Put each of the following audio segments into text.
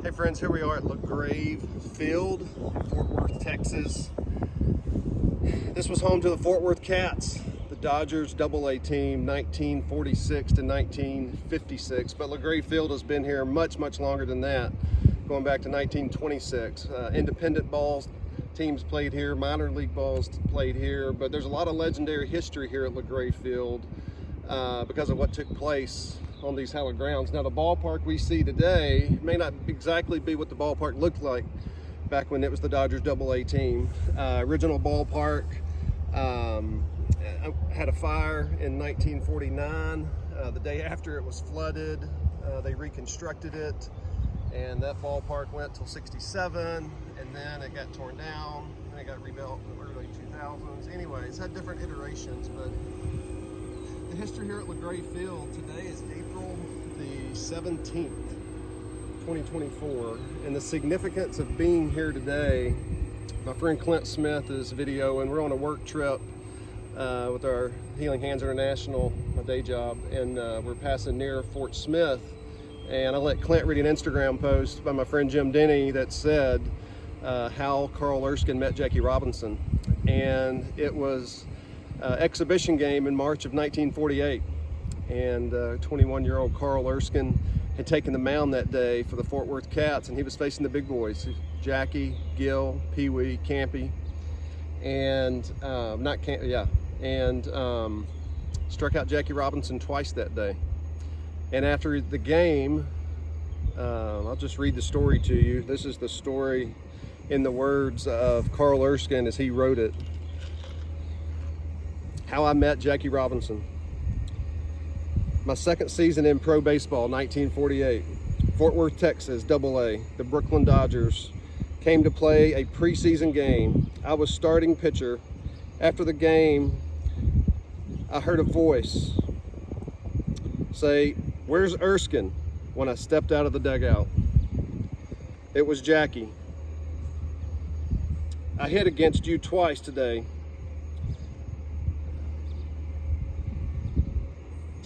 Hey friends, here we are at LaGrave Field in Fort Worth, Texas. This was home to the Fort Worth Cats, the Dodgers AA team, 1946 to 1956. But LaGrave Field has been here much longer than that, going back to 1926. Independent balls teams played here, minor league balls played here, but there's a lot of legendary history here at LaGrave Field because of what took place on these hallowed grounds. Now, the ballpark we see today may not exactly be what the ballpark looked like back when it was the Dodgers AA team. Original ballpark had a fire in 1949. The day after it was flooded, they reconstructed it, and that ballpark went till 67, and then it got torn down, and it got rebuilt in the early 2000s. Anyways, it's had different iterations, but the history here at LaGrave Field today is April the 17th, 2024, and the significance of being here today. My friend Clint Smith is videoing. We're on a work trip with our Healing Hands International, my day job, and we're passing near Fort Smith, and I let Clint read an Instagram post by my friend Jim Denny that said how Carl Erskine met Jackie Robinson, and it was exhibition game in March of 1948, and 21-year-old Carl Erskine had taken the mound that day for the Fort Worth Cats, and he was facing the big boys, Jackie, Gil, Pee Wee, Campy, and struck out Jackie Robinson twice that day. And after the game, I'll just read the story to you. This is the story in the words of Carl Erskine as he wrote it. How I met Jackie Robinson. My second season in pro baseball, 1948. Fort Worth, Texas, AA. The Brooklyn Dodgers came to play a preseason game. I was starting pitcher. After the game, I heard a voice say, "Where's Erskine?" when I stepped out of the dugout. It was Jackie. "I hit against you twice today,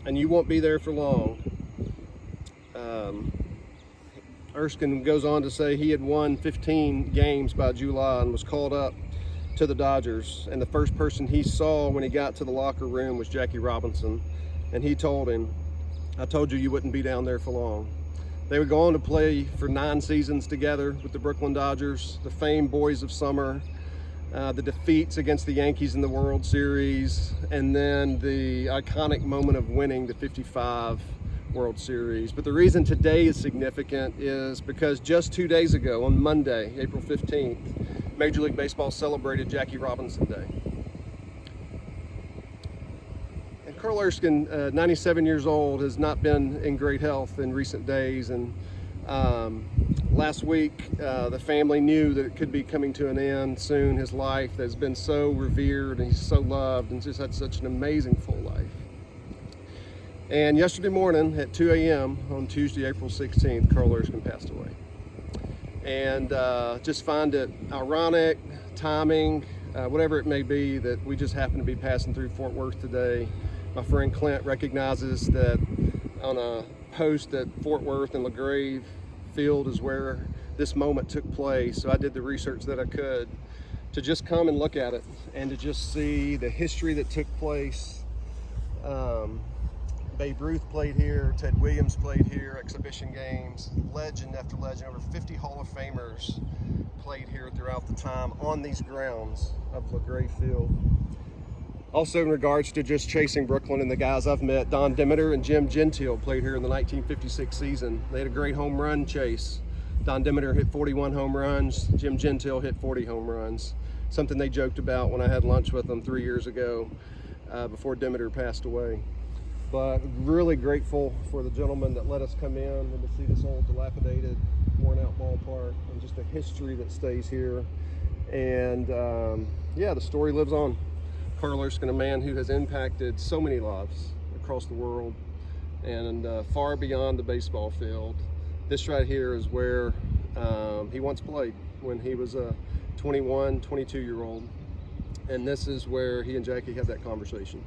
and you won't be there for long." Erskine goes on to say he had won 15 games by July and was called up to the Dodgers, and the first person he saw when he got to the locker room was Jackie Robinson, and he told him, "I told you you wouldn't be down there for long." They would go on to play for 9 seasons together with the Brooklyn Dodgers, the famed Boys of Summer, the defeats against the Yankees in the World Series, and then the iconic moment of winning the '55 World Series. But the reason today is significant is because just 2 days ago, on Monday, April 15th, Major League Baseball celebrated Jackie Robinson Day. And Carl Erskine, 97 years old, has not been in great health in recent days, and last week, the family knew that it could be coming to an end soon. His life has been so revered, and he's so loved, and just had such an amazing full life. And yesterday morning at 2 a.m. on Tuesday, April 16th, Carl Erskine passed away. And just find it ironic, timing, whatever it may be, that we just happen to be passing through Fort Worth today. My friend Clint recognizes that on a post that Fort Worth and LaGrave Field is where this moment took place. So I did the research that I could to just come and look at it and to just see the history that took place. Babe Ruth played here, Ted Williams played here, exhibition games, legend after legend. Over 50 Hall of Famers played here throughout the time on these grounds of LaGrave Field. Also, in regards to just chasing Brooklyn and the guys I've met, Don Demeter and Jim Gentile played here in the 1956 season. They had a great home run chase. Don Demeter hit 41 home runs. Jim Gentile hit 40 home runs. Something they joked about when I had lunch with them 3 years ago before Demeter passed away. But really grateful for the gentleman that let us come in and to see this old, dilapidated, worn-out ballpark and just the history that stays here. And yeah, the story lives on. Carl Erskine, a man who has impacted so many lives across the world and far beyond the baseball field. This right here is where he once played when he was a 21, 22-year-old. And this is where he and Jackie had that conversation.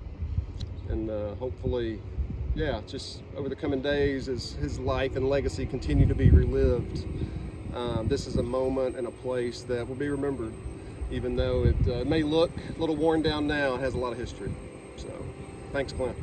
And hopefully, yeah, just over the coming days as his life and legacy continue to be relived, This is a moment and a place that will be remembered, even though it may look a little worn down now. It has a lot of history. So, thanks, Clint.